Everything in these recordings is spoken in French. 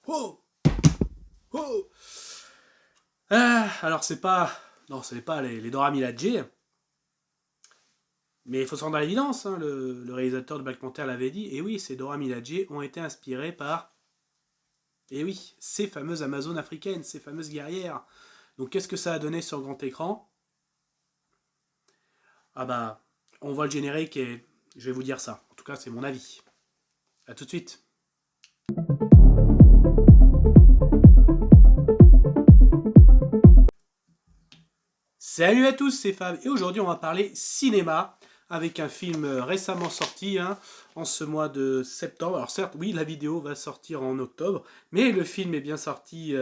Oh! Oh! Alors c'est pas... Non, ce n'est pas les Dora Milaje, mais il faut se rendre à l'évidence, hein, le réalisateur de Black Panther l'avait dit, et oui, ces Dora Milaje ont été inspirés par, et oui, ces fameuses Amazones africaines, ces fameuses guerrières. Donc qu'est-ce que ça a donné sur grand écran? Ah bah, on voit le générique et je vais vous dire ça. En tout cas, c'est mon avis. A tout de suite. Salut à tous, c'est Fab, et aujourd'hui on va parler cinéma avec un film récemment sorti hein, en ce mois de septembre. Alors certes, oui, la vidéo va sortir en octobre, mais le film est bien sorti,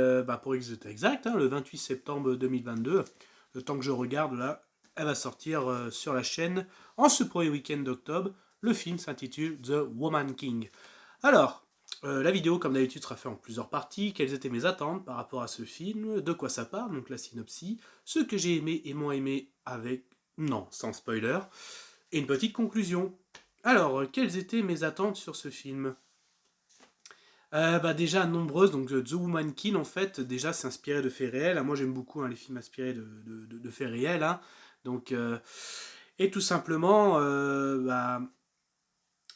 pour être exact, hein, le 28 septembre 2022. Le temps que je regarde là, elle va sortir sur la chaîne en ce premier week-end d'octobre. Le film s'intitule The Woman King. Alors, la vidéo, comme d'habitude, sera faite en plusieurs parties. Quelles étaient mes attentes par rapport à ce film? De quoi ça parle? Donc la synopsis. Ce que j'ai aimé et moins aimé avec... Non, sans spoiler. Et une petite conclusion. Alors, quelles étaient mes attentes sur ce film? Déjà nombreuses, donc The Woman King en fait, déjà c'est inspiré de faits réels. Moi j'aime beaucoup hein, les films inspirés de faits réels. Hein. Donc, et tout simplement,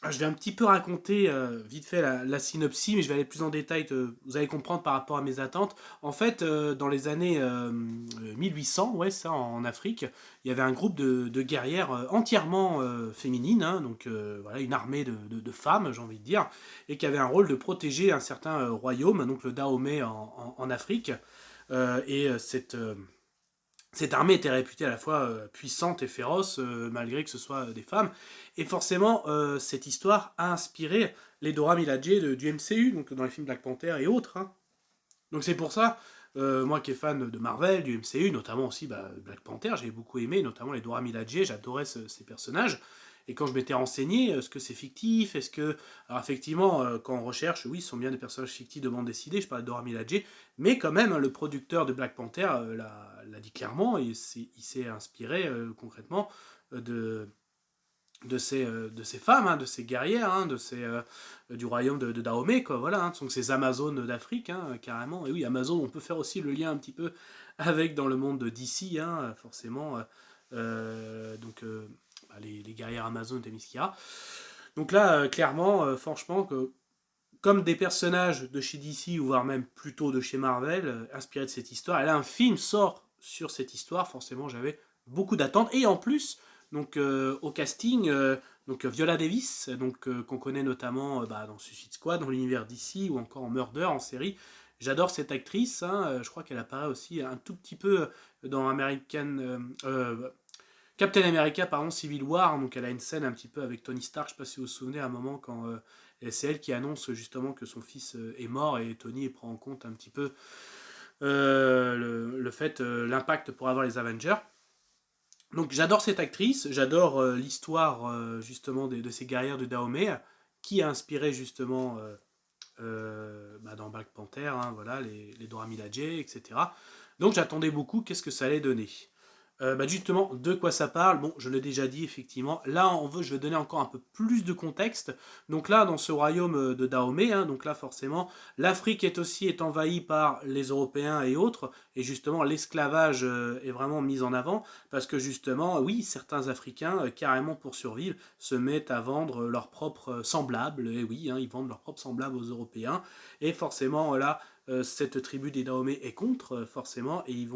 je vais un petit peu raconter vite fait la synopsis, mais je vais aller plus en détail, vous allez comprendre par rapport à mes attentes. En fait, dans les années 1800, ouais, ça, en Afrique, il y avait un groupe de guerrières entièrement féminines, hein, donc voilà, une armée de femmes, j'ai envie de dire, et qui avait un rôle de protéger un certain royaume, donc le Dahomey en Afrique. Cette armée était réputée à la fois puissante et féroce, malgré que ce soit des femmes. Et forcément, cette histoire a inspiré les Dora Milaje du MCU, donc dans les films Black Panther et autres. Hein. Donc c'est pour ça, moi qui est fan de Marvel, du MCU, notamment aussi Black Panther, j'ai beaucoup aimé, notamment les Dora Milaje, j'adorais ces personnages. Et quand je m'étais renseigné, est-ce que c'est fictif? Est-ce que. Alors, effectivement, quand on recherche, oui, ce sont bien des personnages fictifs de bande dessinée, je parle de Dora Milaje, mais quand même, hein, le producteur de Black Panther l'a dit clairement, il s'est inspiré concrètement de, de ces femmes, hein, de ces guerrières, hein, du royaume de Dahomey, quoi, voilà, hein, donc ces Amazones d'Afrique, hein, carrément. Et oui, Amazon, on peut faire aussi le lien un petit peu avec dans le monde d'ici, hein, forcément. Donc, les guerrières Amazones de Themyscira. Donc là, clairement, franchement, comme des personnages de chez DC, ou voire même plutôt de chez Marvel, inspirés de cette histoire, et là, un film sort sur cette histoire, forcément, j'avais beaucoup d'attentes. Et en plus, donc au casting, Viola Davis, qu'on connaît notamment dans Suicide Squad, dans l'univers DC, ou encore en Murder en série. J'adore cette actrice, hein, je crois qu'elle apparaît aussi un tout petit peu dans Captain America, pardon, Civil War, donc elle a une scène un petit peu avec Tony Stark, je ne sais pas si vous vous souvenez, à un moment quand c'est elle qui annonce justement que son fils est mort et Tony prend en compte un petit peu le fait, l'impact pour avoir les Avengers. Donc j'adore cette actrice, j'adore l'histoire justement de ces guerrières de Dahomey, qui a inspiré justement dans Black Panther, hein, voilà, les Dora Milaje, etc. Donc j'attendais beaucoup qu'est-ce que ça allait donner. Justement, de quoi ça parle? Bon, je l'ai déjà dit, effectivement. Là, je vais donner encore un peu plus de contexte. Donc là, dans ce royaume de Dahomey, hein, donc là, forcément, l'Afrique est envahie par les Européens et autres. Et justement, l'esclavage est vraiment mis en avant. Parce que justement, oui, certains Africains, carrément pour survivre, se mettent à vendre leurs propres semblables. Et oui, hein, ils vendent leurs propres semblables aux Européens. Et forcément, là, cette tribu des Dahomey est contre, forcément, et ils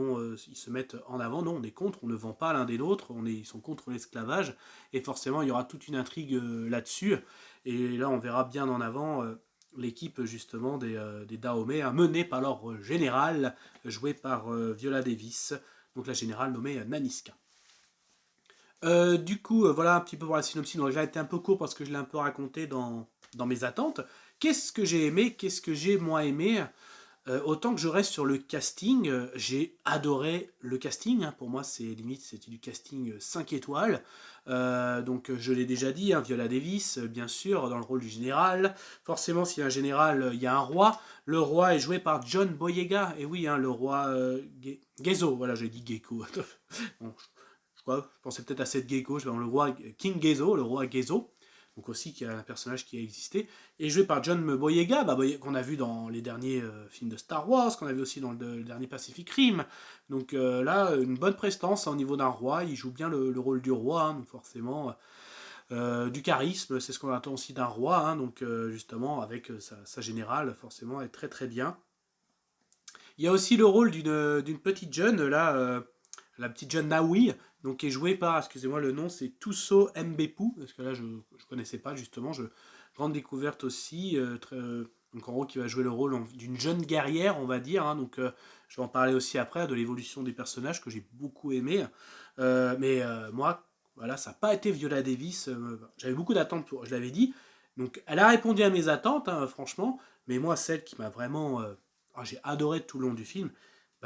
se mettent en avant. Non, on est contre, on ne vend pas l'un des nôtres, ils sont contre l'esclavage, et forcément, il y aura toute une intrigue là-dessus. Et là, on verra bien en avant l'équipe justement des Dahomey, hein, menée par leur général, joué par Viola Davis, donc la générale nommée Naniska. Voilà un petit peu pour la synopsis. Donc, j'ai été un peu court parce que je l'ai un peu raconté dans mes attentes. Qu'est-ce que j'ai aimé? Qu'est-ce que j'ai moins aimé? Autant que je reste sur le casting, j'ai adoré le casting. Hein, pour moi, c'était du casting 5 étoiles. Je l'ai déjà dit, hein, Viola Davis, bien sûr, dans le rôle du général. Forcément, s'il y a un général, il y a un roi. Le roi est joué par John Boyega. Et oui, hein, le roi Gezo. Voilà, j'ai dit Gecko. Bon, je pensais peut-être à cette Gecko. Le roi King Gezo, le roi Gezo. donc aussi qui est un personnage qui a existé, et joué par John Boyega, qu'on a vu dans les derniers films de Star Wars, qu'on a vu aussi dans le dernier Pacific Rim. Donc là, une bonne prestance au niveau d'un roi, il joue bien le rôle du roi, hein, donc forcément du charisme, c'est ce qu'on attend aussi d'un roi, hein, donc justement avec sa générale, forcément, elle est très très bien. Il y a aussi le rôle d'une petite jeune, là, la petite jeune Naoui, donc qui est jouée par, excusez-moi le nom, c'est Tusso Mbepu, parce que là je ne connaissais pas justement, grande découverte aussi, donc en gros qui va jouer le rôle d'une jeune guerrière, on va dire, hein, donc je vais en parler aussi après, de l'évolution des personnages que j'ai beaucoup aimé, mais moi, voilà, ça n'a pas été Viola Davis, j'avais beaucoup d'attentes pour, je l'avais dit, donc elle a répondu à mes attentes, hein, franchement, mais moi celle qui m'a vraiment j'ai adoré tout le long du film,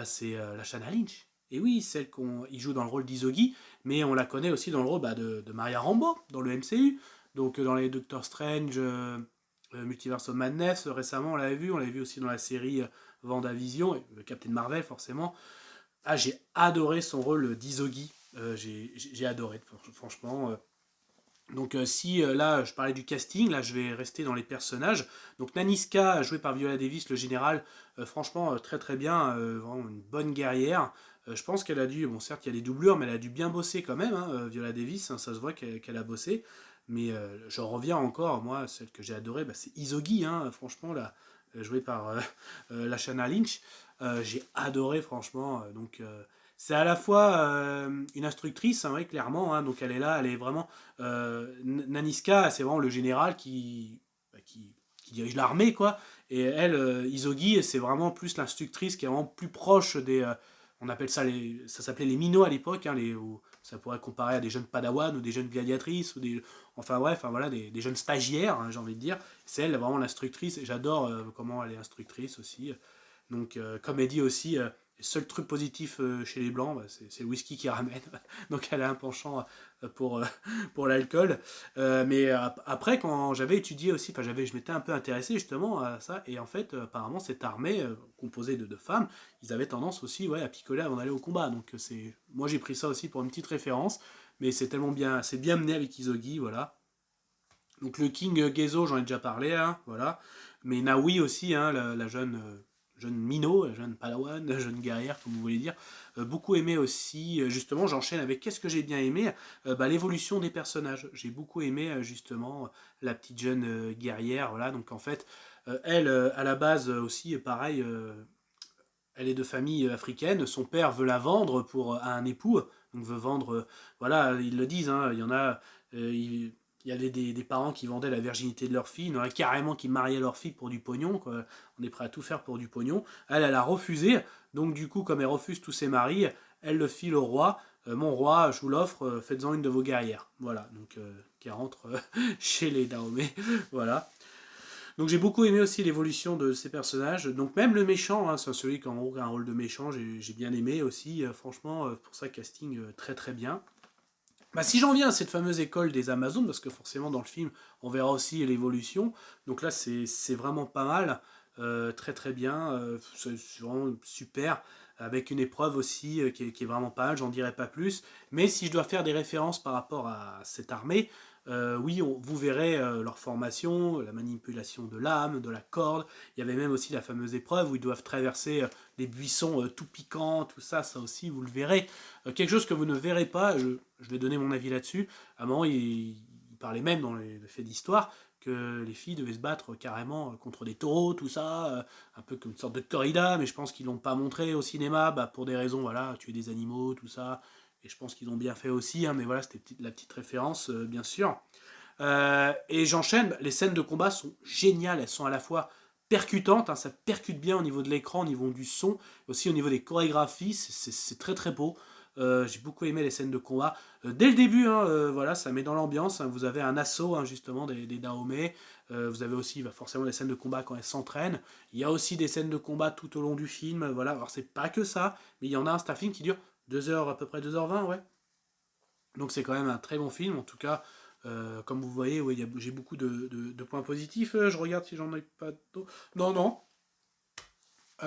c'est Lashana Lynch. Et oui, celle il joue dans le rôle d'Isogi, mais on la connaît aussi dans le rôle de Maria Rambeau, dans le MCU. Donc dans les Doctor Strange, Multiverse of Madness, récemment on l'avait vu aussi dans la série WandaVision, et Captain Marvel forcément. Ah, j'ai adoré son rôle d'Isogi, j'ai adoré, franchement. Donc si là je parlais du casting, là je vais rester dans les personnages. Donc Naniska, jouée par Viola Davis, le général, franchement très très bien, vraiment une bonne guerrière. Je pense qu'elle a dû, bon certes il y a des doublures, mais elle a dû bien bosser quand même, hein, Viola Davis, hein, ça se voit qu'elle a bossé. Mais je reviens encore, moi, celle que j'ai adorée, c'est Isogi, hein, franchement, là, jouée par Lashana Lynch. J'ai adoré franchement, donc c'est à la fois une instructrice, hein, oui, clairement, hein, donc elle est là, elle est vraiment Naniska, c'est vraiment le général qui dirige l'armée, quoi. Et elle, Isogi, c'est vraiment plus l'instructrice qui est vraiment plus proche des. On appelle ça ça s'appelait les minots à l'époque, hein, ça pourrait comparer à des jeunes padawans ou des jeunes gladiatrices, ou enfin bref, enfin, voilà, des jeunes stagiaires, hein, j'ai envie de dire. C'est elle vraiment l'instructrice, et j'adore comment elle est instructrice aussi. Donc, comme elle dit aussi, le seul truc positif chez les blancs, c'est le whisky qui ramène. Donc elle a un penchant pour, pour l'alcool. Mais après, quand j'avais étudié aussi, je m'étais un peu intéressé justement à ça. Et en fait, apparemment, cette armée composée de femmes, ils avaient tendance aussi, ouais, à picoler avant d'aller au combat. Donc moi j'ai pris ça aussi pour une petite référence. Mais c'est tellement bien, c'est bien mené avec Isogi, voilà. Donc le King Gezo, j'en ai déjà parlé, hein, voilà. Mais Naoui aussi, hein, la jeune minot, la jeune padawan, la jeune guerrière, comme vous voulez dire. Beaucoup aimé aussi, justement, j'enchaîne avec qu'est-ce que j'ai bien aimé, l'évolution des personnages. J'ai beaucoup aimé, justement, la petite jeune guerrière, voilà. Donc en fait, elle, à la base aussi, pareil, elle est de famille africaine, son père veut la vendre à un époux, donc veut vendre, voilà, ils le disent, hein, il y en a, il y avait des parents qui vendaient la virginité de leur fille, il y en a carrément qui mariaient leur fille pour du pognon, quoi. On est prêt à tout faire pour du pognon. Elle a refusé, donc du coup, comme elle refuse tous ses maris, elle le file au roi. Mon roi, je vous l'offre, faites-en une de vos guerrières. Voilà, donc qui rentre chez les Dahomey, voilà. Donc j'ai beaucoup aimé aussi l'évolution de ces personnages. Donc même le méchant, hein, c'est celui qui a un rôle de méchant, j'ai bien aimé aussi. Franchement, pour ça, casting très très bien. Si j'en viens à cette fameuse école des Amazones, parce que forcément dans le film, on verra aussi l'évolution. Donc là, c'est vraiment pas mal. Très très bien. C'est vraiment super. Avec une épreuve aussi qui est vraiment pas mal, j'en dirai pas plus. Mais si je dois faire des références par rapport à cette armée, oui, vous verrez leur formation, la manipulation de l'âme, de la corde. Il y avait même aussi la fameuse épreuve où ils doivent traverser des buissons tout piquants, tout ça, ça aussi, vous le verrez. Quelque chose que vous ne verrez pas, je vais donner mon avis là-dessus. À un moment, il parlait même dans les faits d'histoire que les filles devaient se battre carrément contre des taureaux, tout ça, un peu comme une sorte de corrida, mais je pense qu'ils l'ont pas montré au cinéma, pour des raisons, voilà, tuer des animaux, tout ça, et je pense qu'ils ont bien fait aussi, hein, mais voilà, c'était la petite référence, bien sûr. Et j'enchaîne, les scènes de combat sont géniales, elles sont à la fois percutantes, hein, ça percute bien au niveau de l'écran, au niveau du son, aussi au niveau des chorégraphies, c'est très très beau. J'ai beaucoup aimé les scènes de combat. Dès le début, hein, voilà, ça met dans l'ambiance. Hein, vous avez un assaut hein, justement des Dahomey. Vous avez aussi forcément des scènes de combat quand elles s'entraînent. Il y a aussi des scènes de combat tout au long du film. Voilà, alors c'est pas que ça, mais il y en a un, c'est un film qui dure 2 heures, à peu près 2h20, ouais. Donc c'est quand même un très bon film, en tout cas, comme vous voyez, ouais, j'ai beaucoup de points positifs. Je regarde si j'en ai pas d'autres. Non, non.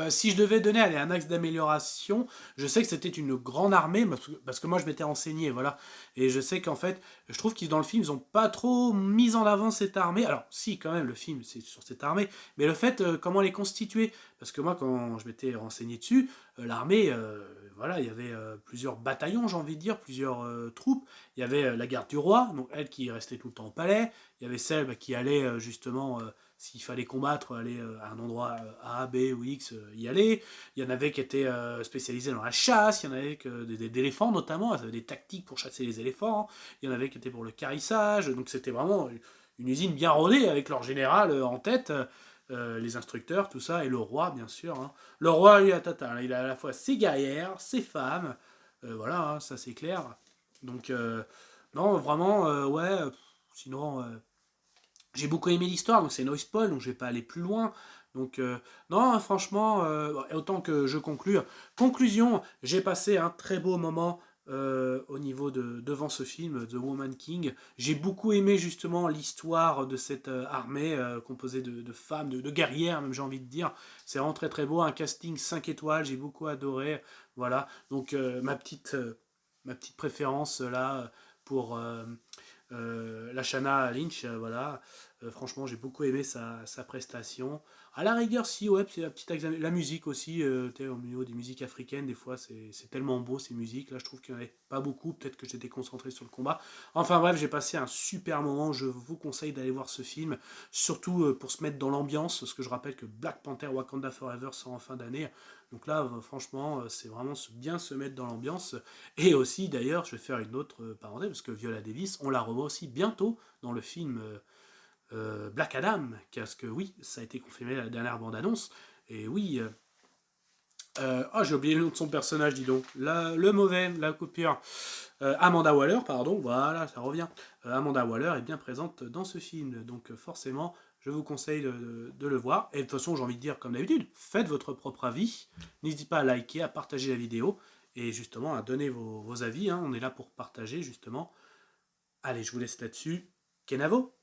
Si je devais donner allez, un axe d'amélioration, je sais que c'était une grande armée, parce que moi je m'étais renseigné, voilà. Et je sais qu'en fait, je trouve qu'ils dans le film, ils ont pas trop mis en avant cette armée. Alors, si, quand même, le film, c'est sur cette armée, mais le fait, comment elle est constituée. Parce que moi, quand je m'étais renseigné dessus, l'armée, voilà, il y avait plusieurs bataillons, j'ai envie de dire, plusieurs troupes. Il y avait la garde du roi, donc elle qui restait tout le temps au palais. Il y avait celle qui allait justement s'il fallait combattre, aller à un endroit A, B ou X, y aller. Il y en avait qui étaient spécialisés dans la chasse, il y en avait que d'éléphants notamment, ils avaient des tactiques pour chasser les éléphants, il y en avait qui étaient pour le carissage, donc c'était vraiment une usine bien rodée avec leur général en tête, les instructeurs, tout ça, et le roi bien sûr. Hein. Le roi, lui, il a à la fois ses guerrières, ses femmes, voilà, hein, ça c'est clair. Donc, non, vraiment, ouais, sinon, j'ai beaucoup aimé l'histoire, donc c'est no spoil, donc je vais pas aller plus loin. Donc, non, franchement, autant que je conclue. Conclusion, j'ai passé un très beau moment au niveau devant ce film, The Woman King. J'ai beaucoup aimé justement l'histoire de cette armée composée de femmes, de guerrières, même j'ai envie de dire. C'est vraiment très très beau, un casting 5 étoiles, j'ai beaucoup adoré. Voilà, donc ma petite préférence là pour Lashana Lynch, voilà. Franchement, j'ai beaucoup aimé sa prestation. À la rigueur, si, ouais, c'est la petite la musique aussi, au niveau des musiques africaines, des fois, c'est tellement beau ces musiques. Là, je trouve qu'il n'y en avait pas beaucoup. Peut-être que j'étais concentré sur le combat. Enfin bref, j'ai passé un super moment. Je vous conseille d'aller voir ce film, surtout pour se mettre dans l'ambiance, parce que je rappelle que Black Panther Wakanda Forever sort en fin d'année. Donc là, franchement, c'est vraiment bien se mettre dans l'ambiance. Et aussi, d'ailleurs, je vais faire une autre parenthèse, parce que Viola Davis, on la revoit aussi bientôt dans le film Black Adam, parce que oui, ça a été confirmé la dernière bande-annonce. Et oui, j'ai oublié le nom de son personnage, dis donc. Le mauvais, la coupure. Amanda Waller, pardon, voilà, ça revient. Amanda Waller est bien présente dans ce film, donc forcément, je vous conseille de le voir. Et de toute façon, j'ai envie de dire, comme d'habitude, faites votre propre avis. N'hésitez pas à liker, à partager la vidéo, et justement à donner vos avis. Hein. On est là pour partager, justement. Allez, je vous laisse là-dessus. Kenavo